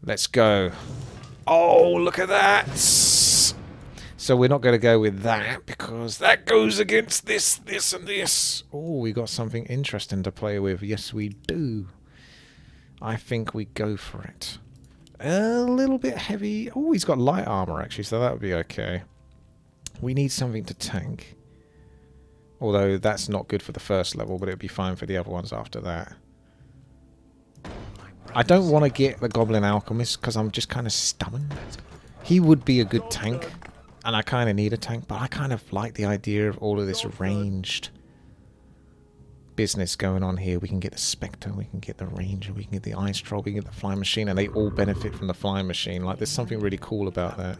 Let's go. Oh, look at that. So we're not going to go with that because that goes against this, this, and this. Oh, we got something interesting to play with. Yes, we do. I think we go for it. A little bit heavy. Oh, he's got light armor, actually, so that would be okay. We need something to tank. Although that's not good for the first level, but it would be fine for the other ones after that. I don't want to get the Goblin Alchemist because I'm just kind of stubborn. He would be a good tank, and I kind of need a tank, but I kind of like the idea of all of this ranged business going on here. We can get the Spectre, we can get the Ranger, we can get the Ice Troll, we can get the Flying Machine, and they all benefit from the Flying Machine. Like, there's something really cool about that.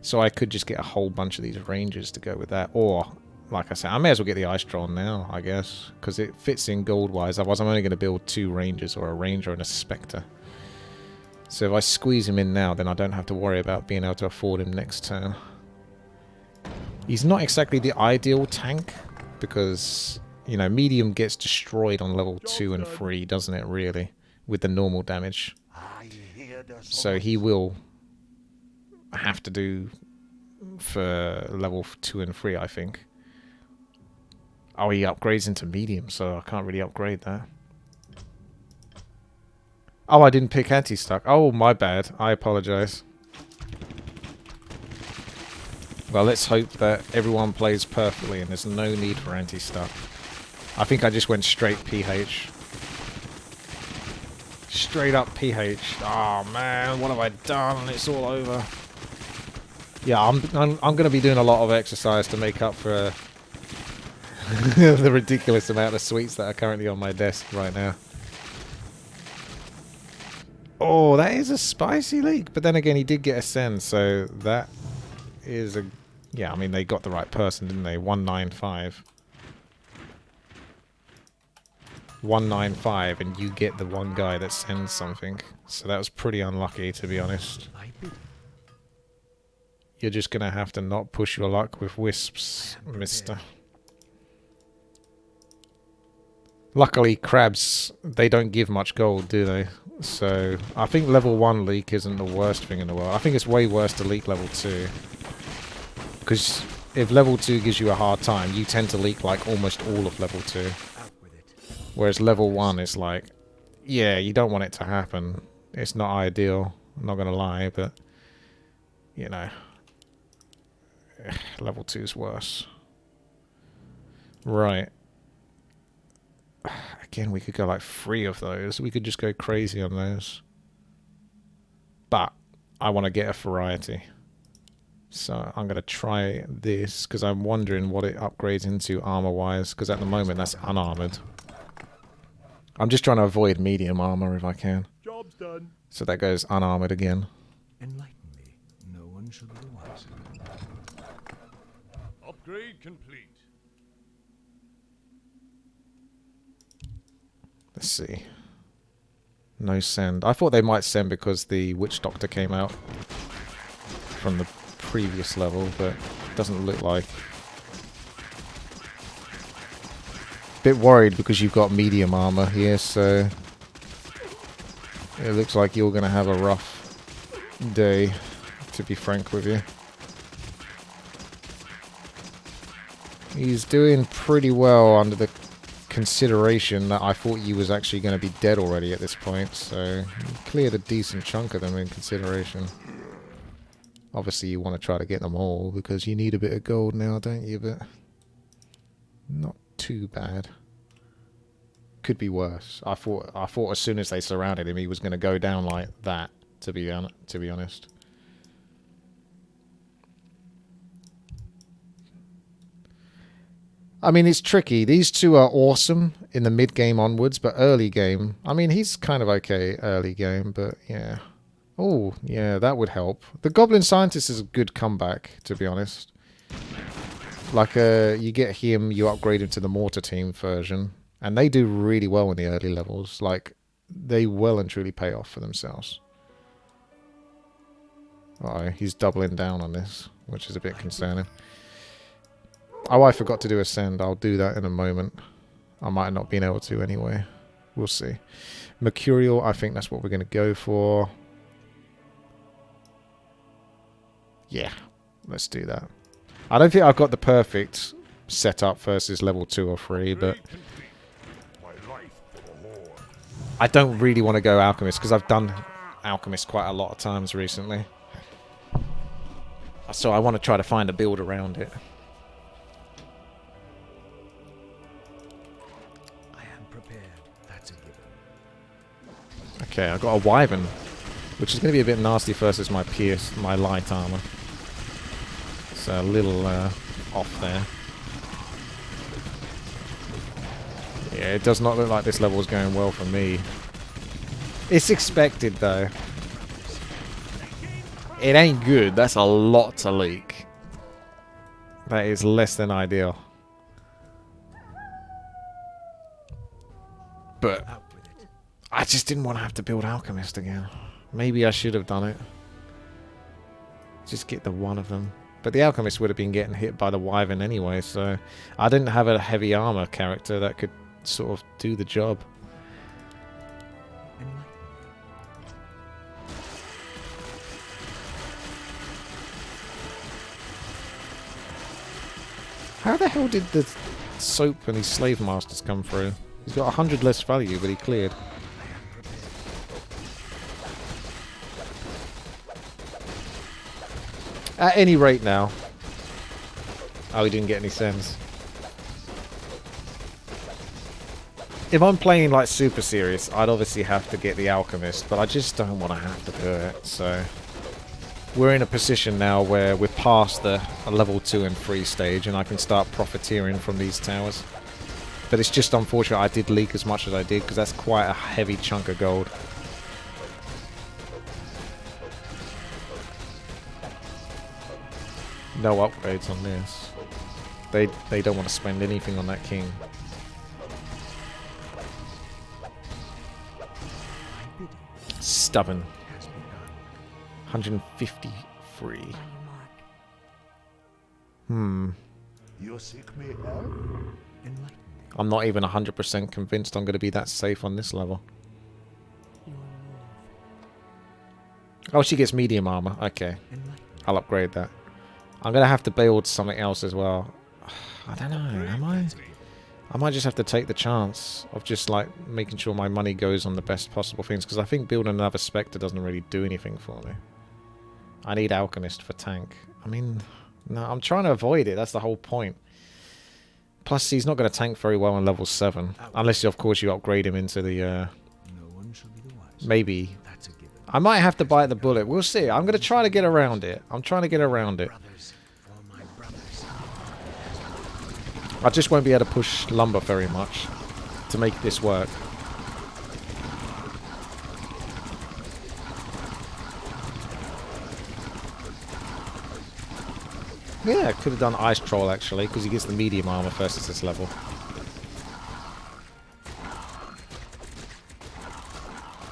So I could just get a whole bunch of these Rangers to go with that, or... like I said, I may as well get the Ice Troll now, I guess, because it fits in gold-wise. Otherwise, I'm only going to build 2 Rangers, or a Ranger and a Spectre. So if I squeeze him in now, then I don't have to worry about being able to afford him next turn. He's not exactly the ideal tank, because, you know, medium gets destroyed on level 2 and 3, doesn't it, really, with the normal damage. So he will have to do for level 2 and 3, I think. Oh, he upgrades into medium, so I can't really upgrade that. Oh, I didn't pick anti-stuck. Oh, my bad. I apologize. Well, let's hope that everyone plays perfectly and there's no need for anti-stuck. I think I just went straight PH. Straight up PH. Oh, man, what have I done? It's all over. Yeah, I'm going to be doing a lot of exercise to make up for... the ridiculous amount of sweets that are currently on my desk right now. Oh, that is a spicy leak. But then again, he did get a send, so that is a... yeah, I mean, they got the right person, didn't they? 195. 195, and you get the one guy that sends something. So that was pretty unlucky, to be honest. You're just going to have to not push your luck with wisps, mister. Luckily, crabs, they don't give much gold, do they? So, I think level 1 leak isn't the worst thing in the world. I think it's way worse to leak level 2. Because if level 2 gives you a hard time, you tend to leak like almost all of level 2. Whereas level 1 is like, yeah, you don't want it to happen. It's not ideal, I'm not going to lie, but, you know, level 2 is worse. Right. Again, we could go like 3 of those. We could just go crazy on those. But I want to get a variety. So I'm going to try this because I'm wondering what it upgrades into armor-wise. Because at the moment that's unarmored. I'm just trying to avoid medium armor if I can. Job's done. So that goes unarmored again. Enlighten me. No one should be the wiser. Upgrade complete. Let's see. No send. I thought they might send because the Witch Doctor came out from the previous level, but it doesn't look like. Bit worried because you've got medium armor here, so it looks like you're going to have a rough day, to be frank with you. He's doing pretty well under the consideration that I thought you was actually going to be dead already at this point, so you cleared a decent chunk of them in consideration. Obviously you want to try to get them all because you need a bit of gold now, don't you? But not too bad. Could be worse. I thought as soon as they surrounded him he was going to go down like that, to be honest. I mean, it's tricky. These two are awesome in the mid-game onwards, but early game... I mean, he's kind of okay early game, but yeah. Oh, yeah, that would help. The Goblin Scientist is a good comeback, to be honest. Like, you get him, you upgrade him to the Mortar Team version, and they do really well in the early levels. Like, they well and truly pay off for themselves. Uh-oh, he's doubling down on this, which is a bit concerning. Oh, I forgot to do a send. I'll do that in a moment. I might not be able to anyway. We'll see. Mercurial, I think that's what we're going to go for. Yeah, let's do that. I don't think I've got the perfect setup versus level 2 or 3, but I don't really want to go Alchemist because I've done Alchemist quite a lot of times recently. So I want to try to find a build around it. I am prepared. That's a given. Okay, I got a Wyvern, which is going to be a bit nasty versus my Pierce, my light armor. So a little off there. Yeah, it does not look like this level is going well for me. It's expected though. It ain't good. That's a lot to leak. That is less than ideal. But I just didn't want to have to build Alchemist again. Maybe I should have done it. Just get the one of them. But the Alchemist would have been getting hit by the Wyvern anyway, so I didn't have a heavy armor character that could sort of do the job. How the hell did the soap and his slave masters come through? He's got 100 less value, but he cleared. At any rate now. Oh, he didn't get any sense. If I'm playing like super serious, I'd obviously have to get the Alchemist, but I just don't want to have to do it, so... We're in a position now where we're past the level 2 and 3 stage and I can start profiteering from these towers. But it's just unfortunate I did leak as much as I did because that's quite a heavy chunk of gold. No upgrades on this. They don't want to spend anything on that king. Stubborn. 153. You seek me help? I'm not even 100% convinced I'm going to be that safe on this level. Oh, she gets medium armor. Okay. I'll upgrade that. I'm going to have to build something else as well. I don't know. Am I? I might just have to take the chance of just like making sure my money goes on the best possible things, because I think building another Spectre doesn't really do anything for me. I need Alchemist for tank. I mean, no, I'm trying to avoid it. That's the whole point. Plus, he's not going to tank very well on level 7. Unless, of course, you upgrade him into the... maybe. I might have to bite the bullet. We'll see. I'm going to try to get around it. I'm trying to get around it. I just won't be able to push lumber very much to make this work. Yeah, I could have done Ice Troll actually, because he gets the medium armor versus this level.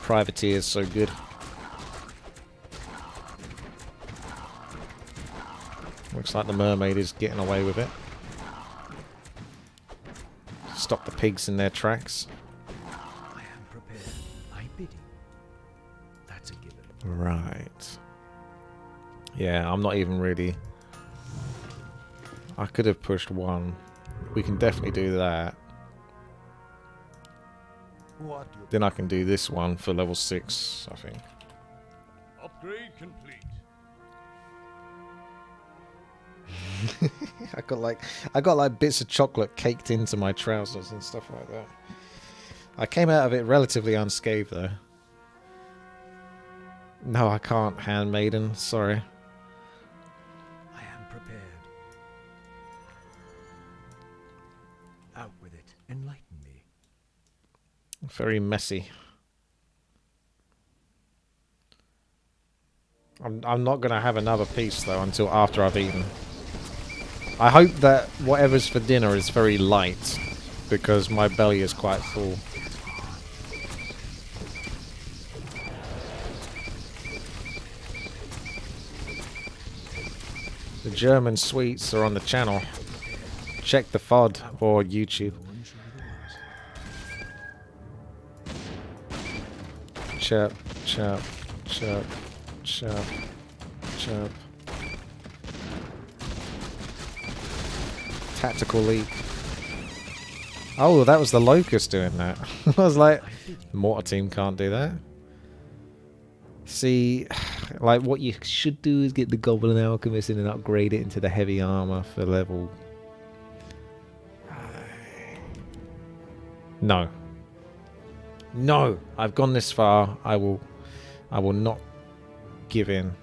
Privateer is so good. Looks like the mermaid is getting away with it. Stop the pigs in their tracks. I am prepared. I bid you. That's a given. Right. Yeah, I'm not even really... I could have pushed one. We can definitely do that. Then I can do this one for level 6, I think. Upgrade complete. I got like bits of chocolate caked into my trousers and stuff like that. I came out of it relatively unscathed though. No, I can't, handmaiden. Sorry. I am prepared. Out with it. Enlighten me. Very messy. I'm not going to have another piece though until after I've eaten. I hope that whatever's for dinner is very light, because my belly is quite full. The German sweets are on the channel. Check the FOD or YouTube. Chirp, chirp, chirp, chirp, chirp, Tactical leap. Oh, that was the Locust doing that. I was like, the Mortar team can't do that. See, like what you should do is get the Goblin Alchemist in and upgrade it into the heavy armor for level. No. No, I've gone this far. I will not give in.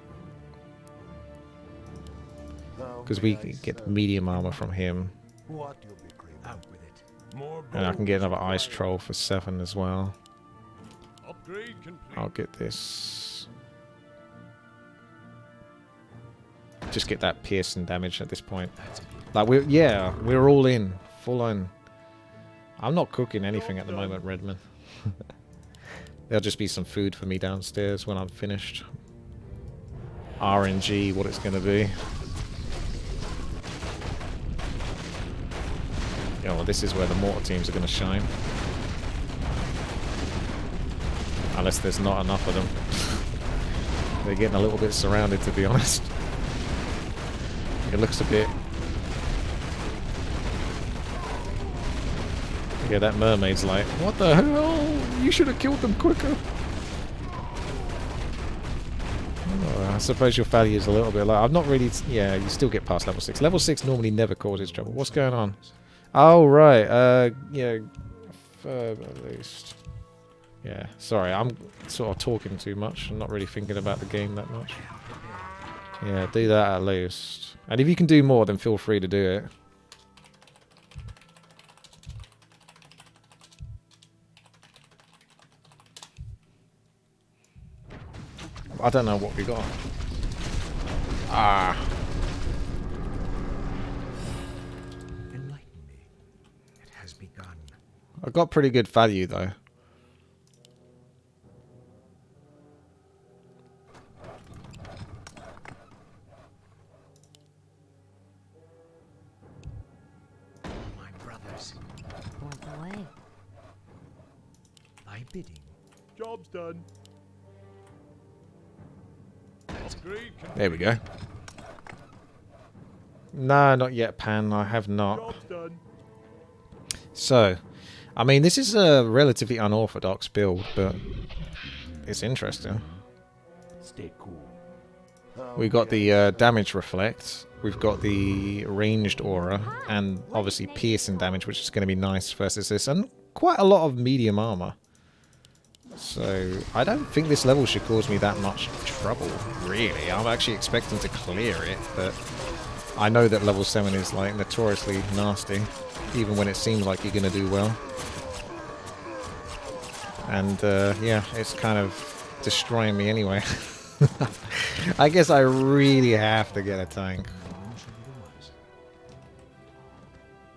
Because we can get the medium armor from him. What you'll be craving. Out with it. More And I can get another bones Ice to Troll for 7 as well. fire. Upgrade complete. I'll get this. Just get that piercing damage at this point. Like we're all in. Full on. I'm not cooking anything at the moment, Redman. There'll just be some food for me downstairs when I'm finished. RNG, what it's gonna be. Yeah, well, this is where the mortar teams are gonna shine. Unless there's not enough of them. They're getting a little bit surrounded, to be honest. It looks a bit... Yeah, that mermaid's like, what the hell? You should have killed them quicker. Oh, I suppose your value is a little bit low. I've not really... Yeah, you still get past level 6. Level 6 normally never causes trouble. What's going on? Oh, right. Yeah. At least. Yeah, sorry. I'm sort of talking too much. I'm not really thinking about the game that much. Yeah, do that at least. And if you can do more, then feel free to do it. I don't know what we got. Ah. Enlighten me. It has begun. I got pretty good value though. My brothers, Point the way. my bidding. Job's done. Upgrade complete. There we go. No, not yet, Pan. I have not. Job's done. So, I mean, this is a relatively unorthodox build, but it's interesting. Stay cool. We got the damage reflect. We've got the ranged aura, and obviously piercing damage, which is going to be nice versus this, and quite a lot of medium armor. So, I don't think this level should cause me that much trouble, really. I'm actually expecting to clear it, but I know that level 7 is, like, notoriously nasty, even when it seems like you're going to do well. And, yeah, it's kind of destroying me anyway. I guess I really have to get a tank.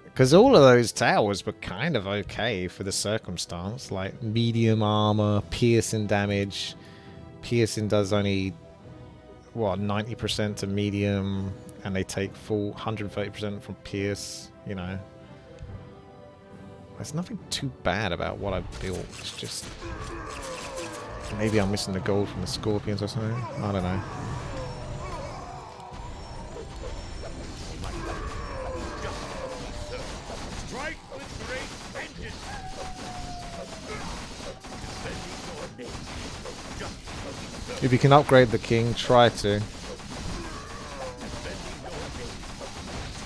Because all of those towers were kind of okay for the circumstance. Like, medium armor, piercing damage. Piercing does only, what, 90% to medium. And they take full 130% from pierce, you know. There's nothing too bad about what I've built. It's just... Maybe I'm missing the gold from the scorpions or something. I don't know. Strike with great vengeance. If you can upgrade the king, try to.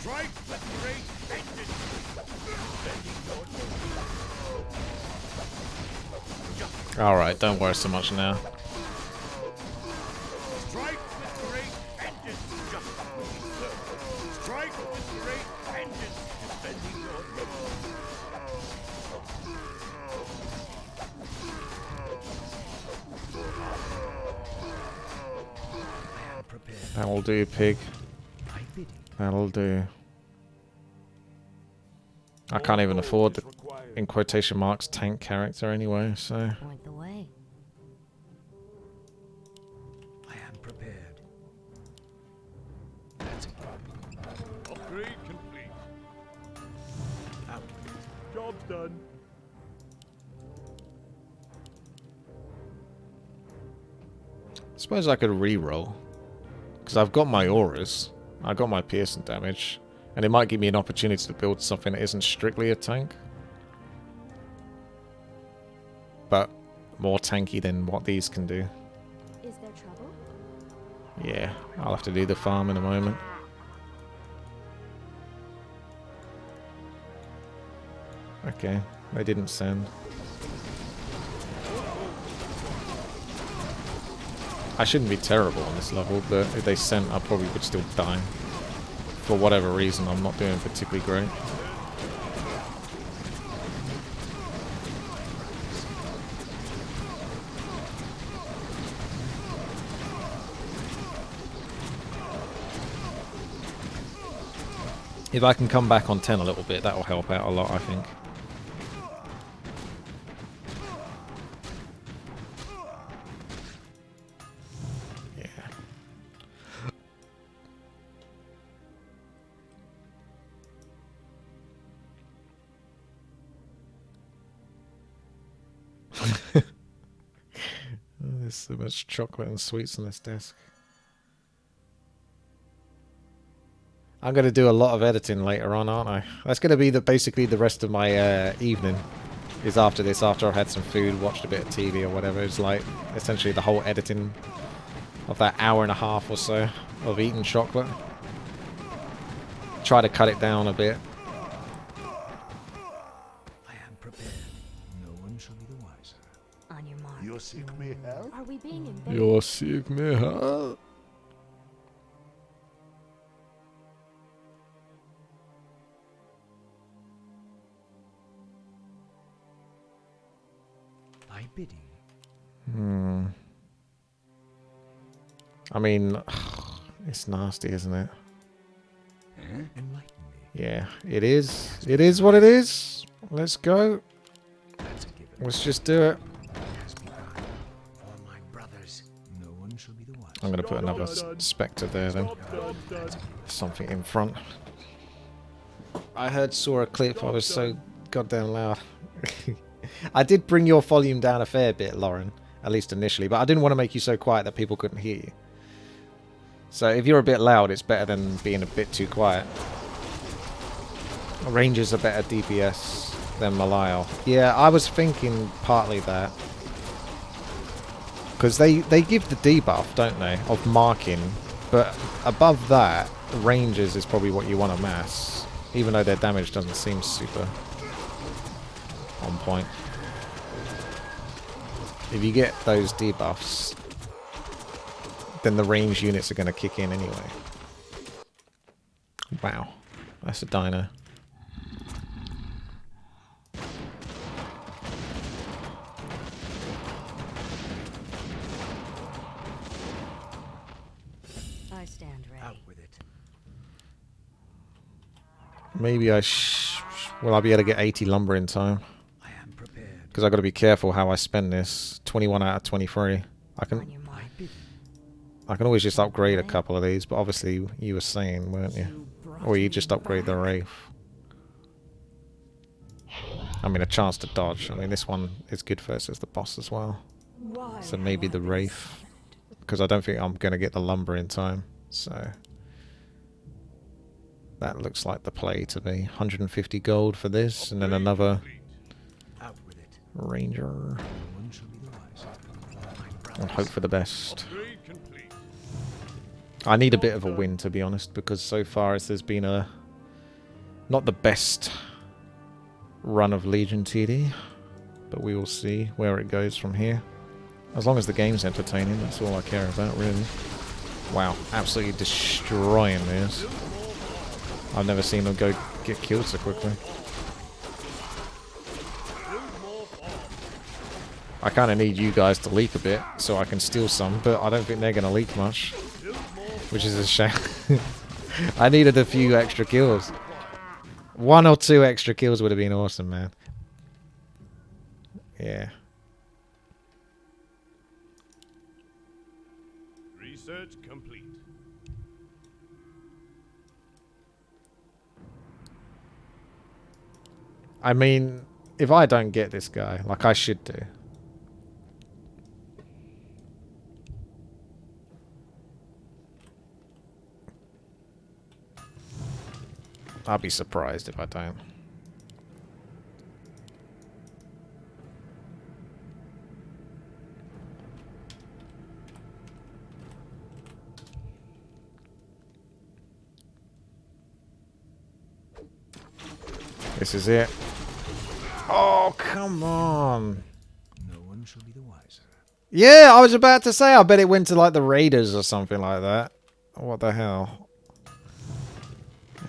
Strike with great vengeance. Alright, don't worry so much now. Strike with great vengeance. Strike with great vengeance. Defending your I am prepared. That'll do, pig. My bidding. That'll do. I can't even afford the, in quotation marks, tank character anyway, so... Point the way. I am prepared. upgrade complete. Out. Job's done. Suppose I could re-roll. Because I've got my auras. I got my piercing damage. And it might give me an opportunity to build something that isn't strictly a tank. But more tanky than what these can do. Is there trouble? Yeah, I'll have to do the farm in a moment. Okay, they didn't send. I shouldn't be terrible on this level, but if they sent, I probably would still die. For whatever reason, I'm not doing particularly great. If I can come back on 10 a little bit, that will help out a lot, I think. Yeah. There's so much chocolate and sweets on this desk. I'm going to do a lot of editing later on, aren't I? That's going to be basically the rest of my evening. Is after this, after I've had some food, watched a bit of TV or whatever. It's like essentially the whole editing of that hour and a half or so of eating chocolate. Try to cut it down a bit. I am prepared. No one shall be the wiser. On your mark. You're sick, me hell? Are we being invaded? You're sick, me, huh? I bidding. I mean, it's nasty, isn't it? Enlighten me. Yeah, it is. It is what it is. Let's go. That's a given. Let's just do it. Has begun. For my brothers, no one shall be the wiser. I'm going to put another spectre there then. Job done. Something in front. I saw a clip. I was so goddamn loud. I did bring your volume down a fair bit, Lauren. At least initially. But I didn't want to make you so quiet that people couldn't hear you. So if you're a bit loud, it's better than being a bit too quiet. Rangers are better DPS than Malile. Yeah, I was thinking partly that. Because they give the debuff, don't they, of marking. But above that, Rangers is probably what you want to mass. Even though their damage doesn't seem super on point. If you get those debuffs, then the range units are going to kick in anyway. Wow. That's a dino. I stand ready. Out with it. Maybe will I be able to get 80 lumber in time? I am prepared. Because I've got to be careful how I spend this. 21 out of 23. On your mark. I bidding. I can always just upgrade a couple of these, but obviously you were saying, weren't you? Or you just upgrade the Wraith. I mean, a chance to dodge. I mean, this one is good versus the boss as well. So maybe the Wraith. Because I don't think I'm going to get the lumber in time. So that looks like the play to me. 150 gold for this, and then another Out with it. Ranger. No one shall be the wiser. My brothers. And hope for the best. Upgrade complete. I need a bit of a win, to be honest, because so far as there's been a not the best run of Legion TD, but we will see where it goes from here. As long as the game's entertaining, that's all I care about, really. Wow, absolutely destroying this. I've never seen them get killed so quickly. I kind of need you guys to leak a bit so I can steal some, but I don't think they're going to leak much. Which is a shame. I needed a few extra kills. 1 or 2 extra kills would have been awesome, man. Yeah. Research complete. I mean, if I don't get this guy, like I should do. I'll be surprised if I don't. This is it. Oh, come on. No one shall be the wiser. Yeah, I was about to say, I bet it went to like the Raiders or something like that. What the hell?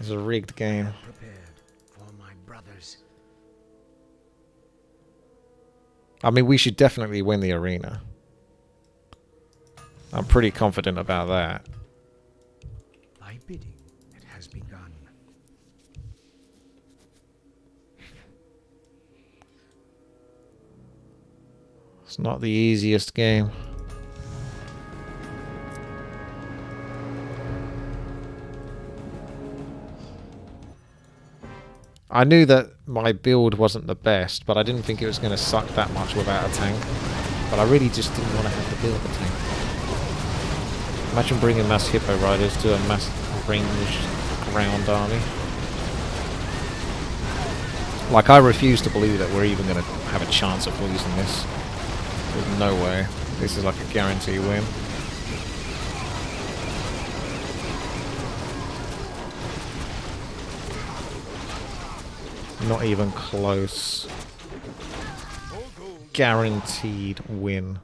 It's a rigged game. Prepared for my brothers. I mean, we should definitely win the arena. I'm pretty confident about that. Thy bidding, it has begun. It's not the easiest game. I knew that my build wasn't the best, but I didn't think it was going to suck that much without a tank. But I really just didn't want to have to build a tank. Imagine bringing mass hippo riders to a mass ranged ground army. Like, I refuse to believe that we're even going to have a chance of losing this. There's no way. This is like a guarantee win. Not even close. Guaranteed win.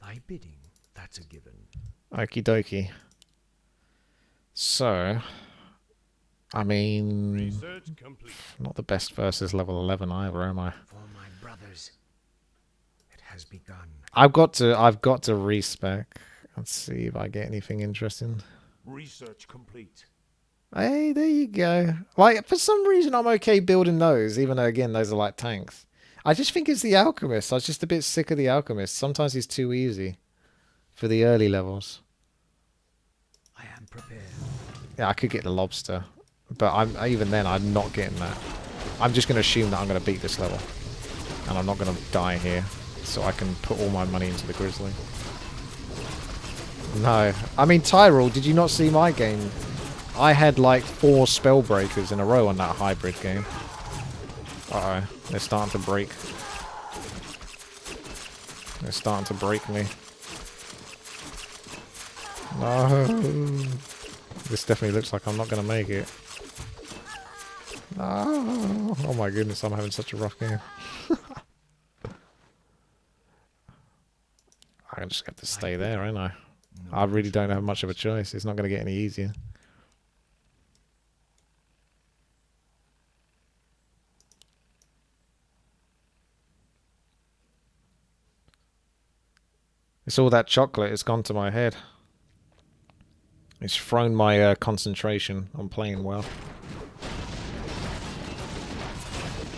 Thy bidding, that's a given. Okie dokie. So, I mean, Research complete. not the best versus level 11 either, am I? For my brothers, it has begun. I've got to respec. Let's see if I get anything interesting. Research complete. Hey, there you go. Like, for some reason, I'm okay building those, even though, again, those are like tanks. I just think it's the Alchemist. I was just a bit sick of the Alchemist. Sometimes he's too easy for the early levels. I am prepared. Yeah, I could get the Lobster, but even then, I'm not getting that. I'm just going to assume that I'm going to beat this level, and I'm not going to die here, so I can put all my money into the Grizzly. No. I mean, Tyrell, did you not see my game? I had like 4 Spellbreakers in a row on that hybrid game. Uh-oh. They're starting to break. They're starting to break me. No. This definitely looks like I'm not going to make it. No. Oh my goodness, I'm having such a rough game. I just have to stay there, ain't I? I really don't have much of a choice. It's not going to get any easier. It's all that chocolate. It's gone to my head. It's thrown my concentration on playing well.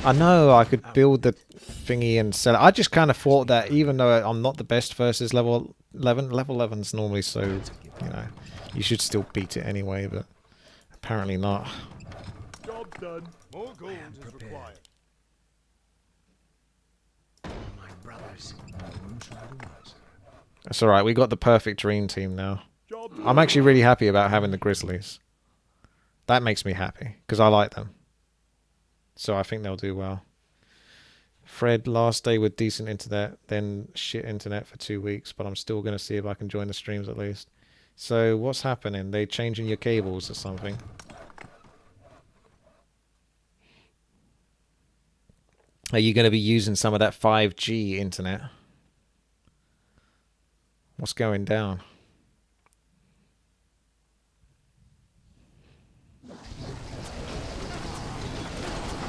I know I could build the thingy and sell it. I just kind of thought that even though I'm not the best versus level 11, level 11's normally so, you know, you should still beat it anyway, but apparently not. Job done. More gold is required. My brothers, no one shall be the wiser. That's alright, we got the perfect dream team now. Job I'm actually really happy about having the Grizzlies. That makes me happy, because I like them. So I think they'll do well. Fred, last day with decent internet, then shit internet for 2 weeks, but I'm still going to see if I can join the streams at least. So what's happening? They changing your cables or something? Are you going to be using some of that 5G internet? What's going down?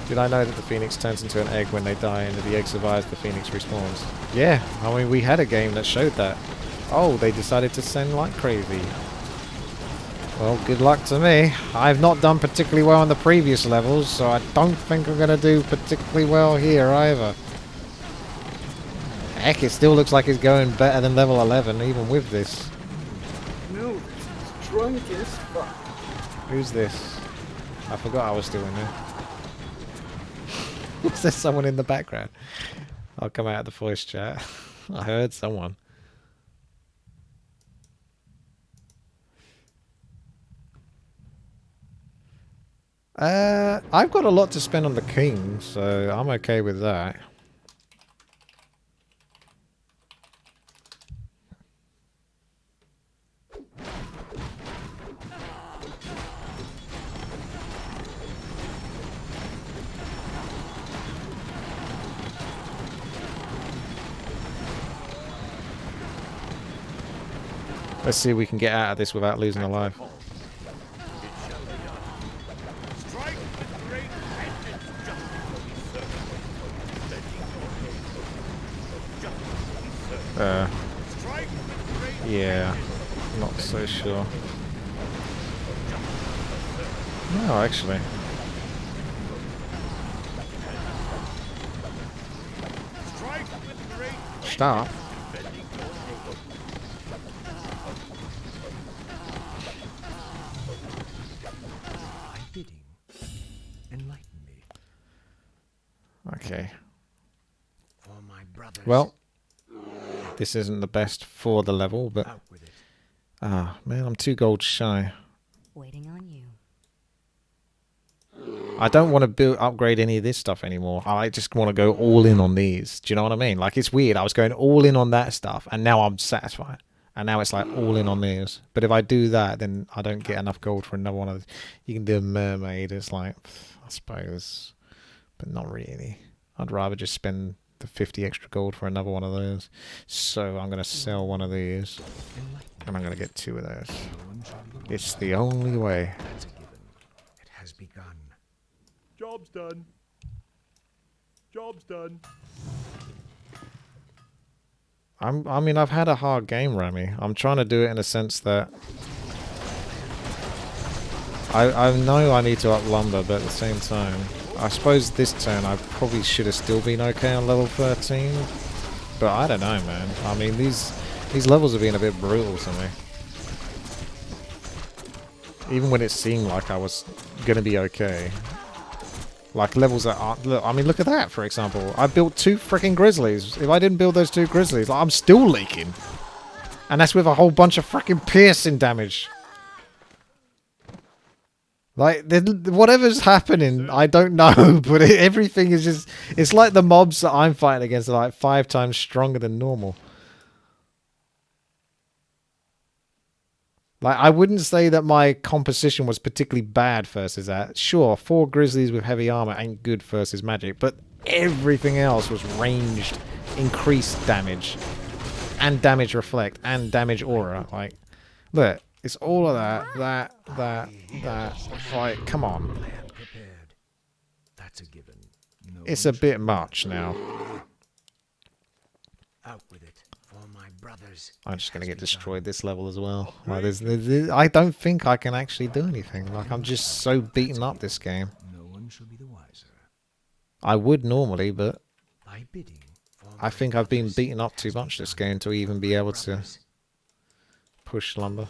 Did I know that the Phoenix turns into an egg when they die and if the egg survives, the Phoenix respawns? Yeah, I mean, we had a game that showed that. Oh, they decided to send like crazy. Well, good luck to me. I've not done particularly well on the previous levels, so I don't think I'm going to do particularly well here either. Heck, it still looks like it's going better than level 11, even with this. know that he's drunk as fuck. Who's this? I forgot I was doing it. Was there someone in the background? I'll come out of the voice chat. I heard someone. I've got a lot to spend on the king, so I'm okay with that. Let's see if we can get out of this without losing a life. Strike with great vengeance, Strike with great Yeah, not so sure. No, actually. strike with great Stop. My bidding. Enlighten me. Okay. For my brothers. Well, this isn't the best for the level, but Out with it. ah, man, I'm 2 gold shy. Waiting on you. I don't want to upgrade any of this stuff anymore. I just want to go all in on these. Do you know what I mean? Like, it's weird. I was going all in on that stuff, and now I'm satisfied. And now it's like all in on these. But if I do that, then I don't get enough gold for another one of these. You can do a mermaid. It's like, I suppose, but not really. I'd rather just spend the 50 extra gold for another one of those. So I'm going to sell one of these, and I'm going to get 2 of those. It's the only way. That's a given. It has begun. Job's done. Job's done. I mean, I've had a hard game, Rami. I'm trying to do it in a sense that I know I need to up lumber, but at the same time, I suppose this turn I probably should have still been okay on level 13. But I don't know, man. I mean, these levels are being a bit brutal to me. Even when it seemed like I was gonna be okay. Like levels that aren't. Look, I mean, look at that, for example. I built 2 freaking grizzlies. If I didn't build those 2 grizzlies, like, I'm still leaking. And that's with a whole bunch of freaking piercing damage. Like, whatever's happening, I don't know. But everything is just. It's like the mobs that I'm fighting against are like 5 times stronger than normal. Like, I wouldn't say that my composition was particularly bad versus that. Sure, 4 grizzlies with heavy armor ain't good versus magic, but everything else was ranged, increased damage, and damage reflect, and damage aura. Like, look, it's all of that. Like, come on. Plan prepared. That's a given. No It's a one bit much now. Out with it. For my brothers. I'm just gonna get destroyed this level as well. Like, I don't think I can actually do anything. Like, I'm just so beaten up this game. No one shall be the wiser. I would normally, but My bidding. For I my think I've been brothers beaten up too has much this begun. game to even be My able to brothers. push lumber.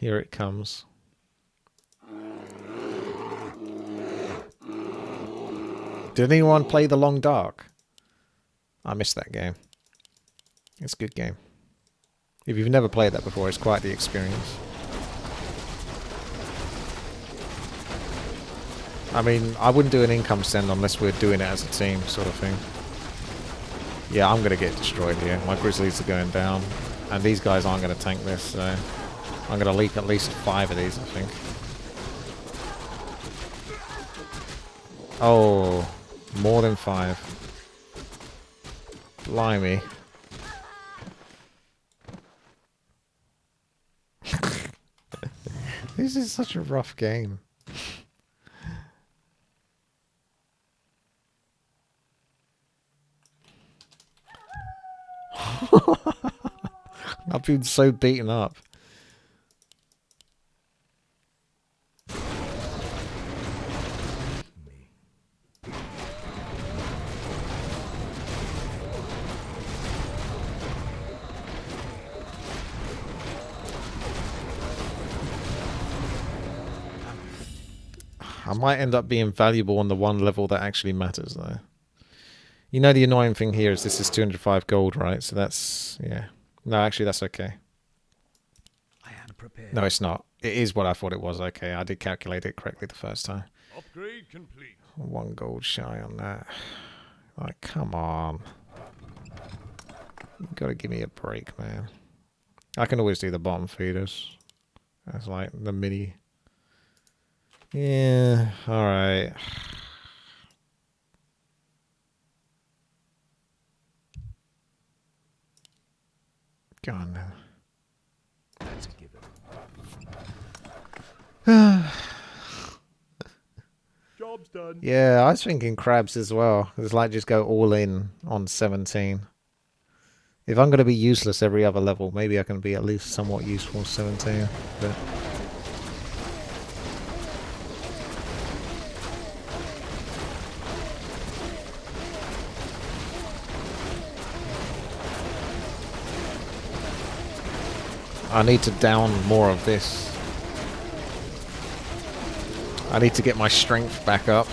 Here it comes. Did anyone play The Long Dark? I missed that game. It's a good game. If you've never played that before, it's quite the experience. I mean, I wouldn't do an income send unless we're doing it as a team, sort of thing. Yeah, I'm going to get destroyed here. My grizzlies are going down. And these guys aren't going to tank this, so I'm going to leak at least 5 of these, I think. Oh, more than 5. Blimey. This is such a rough game. I've been so beaten up. I might end up being valuable on the one level that actually matters, though. You know, the annoying thing here is this is 205 gold, right? So that's, yeah. No, actually, that's okay. I am prepared. No, it's not. It is what I thought it was. Okay, I did calculate it correctly the first time. Upgrade complete. 1 gold shy on that. Like, come on. You gotta give me a break, man. I can always do the bottom feeders. That's like the mini. Yeah, alright. Go on now. That's a given. Job's done. Yeah, I was thinking crabs as well. It's like just go all in on 17. If I'm going to be useless every other level, maybe I can be at least somewhat useful 17. But I need to down more of this. I need to get my strength back up.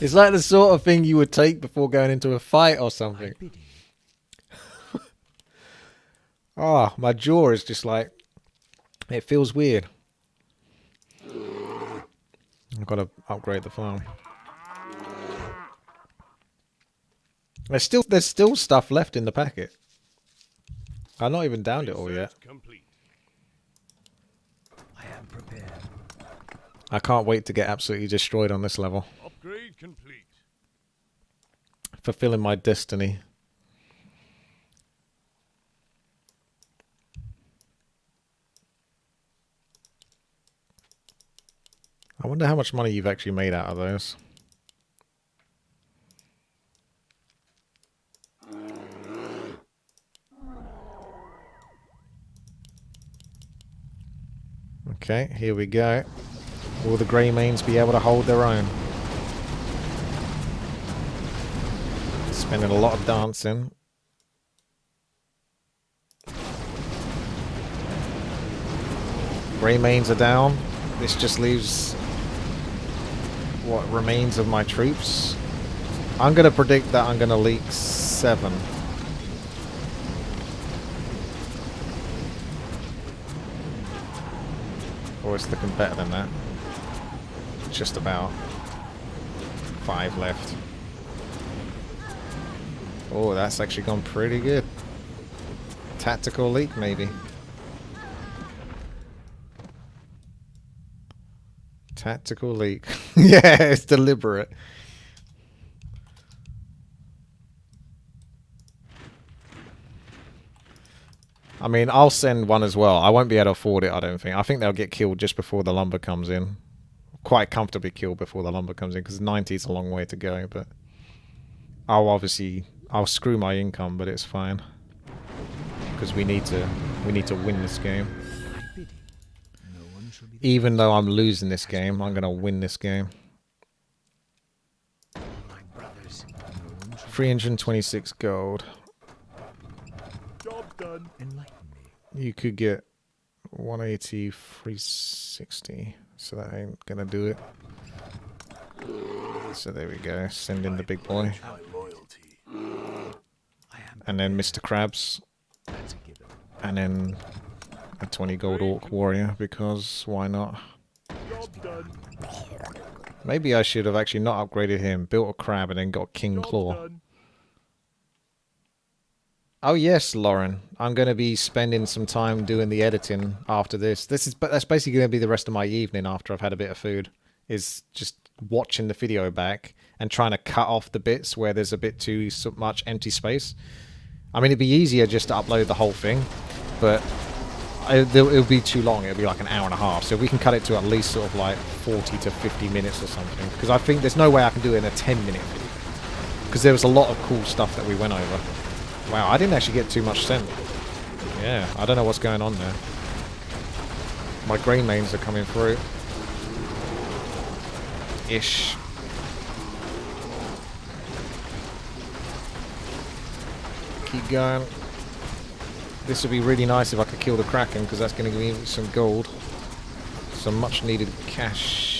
It's like the sort of thing you would take before going into a fight or something. Bidding. Ah, my jaw is just like, it feels weird. I've got to upgrade the farm. There's still stuff left in the packet. I've not even downed it all yet. Research complete. I am prepared. I can't wait to get absolutely destroyed on this level. Upgrade complete. Fulfilling my destiny. I wonder how much money you've actually made out of those. Okay, here we go. Will the grey mains be able to hold their own? Spending a lot of dancing. Grey mains are down. This just leaves what remains of my troops. I'm going to predict that I'm going to leak 7. Or it's looking better than that. Just about 5 left. Oh, that's actually gone pretty good. Tactical leak, maybe. Tactical leak. Yeah, it's deliberate. I mean, I'll send one as well. I won't be able to afford it, I don't think. I think they'll get killed just before the lumber comes in. Quite comfortably killed before the lumber comes in, because 90 is a long way to go, but I'll screw my income, but it's fine. Because we need to win this game. My bidding. No one shall be Even though I'm losing this game, I'm going to win this game. my brothers. No one shall 326 gold. Job's done. enlighten me. You could get 180, 360. So that ain't going to do it. So there we go. Send in the big boy. My loyalty. I am And then Mr. Krabs. That's a given. And then a 20 gold orc warrior, because why not? Job's done. Maybe I should have actually not upgraded him, built a crab, and then got King Job's Claw. done. Oh yes, Lauren. I'm going to be spending some time doing the editing after this. That's basically going to be the rest of my evening after I've had a bit of food. Is just watching the video back and trying to cut off the bits where there's a bit too much empty space. I mean, it'd be easier just to upload the whole thing, but it'll be too long. It'll be like an hour and a half. So we can cut it to at least sort of like 40 to 50 minutes or something. Because I think there's no way I can do it in a 10-minute video. Because there was a lot of cool stuff that we went over. Wow, I didn't actually get too much sent. Yeah, I don't know what's going on there. My grey mains are coming through. Ish. Keep going. This would be really nice if I could kill the Kraken, because that's going to give me some gold. Some much needed cash.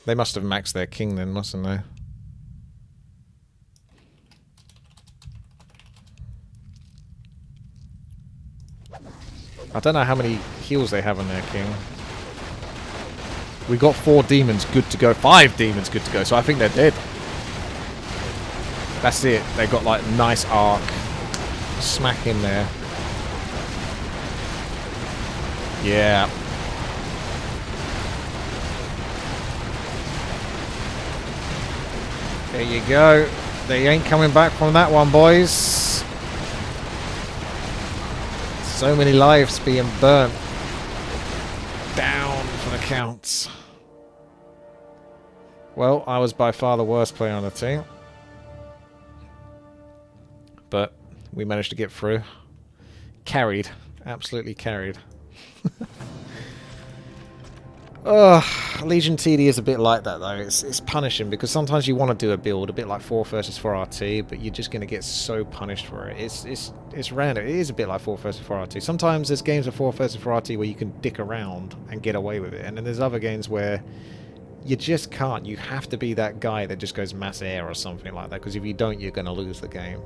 They must have maxed their king then, mustn't they? I don't know how many heals they have on their king. We got 4 demons good to go. 5 demons good to go, so I think they're dead. That's it. They got like nice arc. Smack in there. Yeah. There you go. They ain't coming back from that one, boys. So many lives being burnt. Down for the counts. Well, I was by far the worst player on the team. But we managed to get through. Carried. Absolutely carried. Legion TD is a bit like that though. It's punishing because sometimes you want to do a build a bit like 4 versus 4 RT, but you're just going to get so punished for it. It's random. It is a bit like 4 versus 4 RT. Sometimes there's games of 4 versus 4 RT where you can dick around and get away with it, and then there's other games where you just can't. You have to be that guy that just goes mass air or something like that, because if you don't, you're going to lose the game.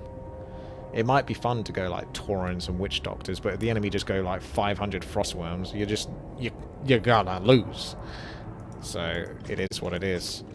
It might be fun to go like Taurens and Witch Doctors, but if the enemy just go like 500 Frostworms, you're gonna lose. So it is what it is.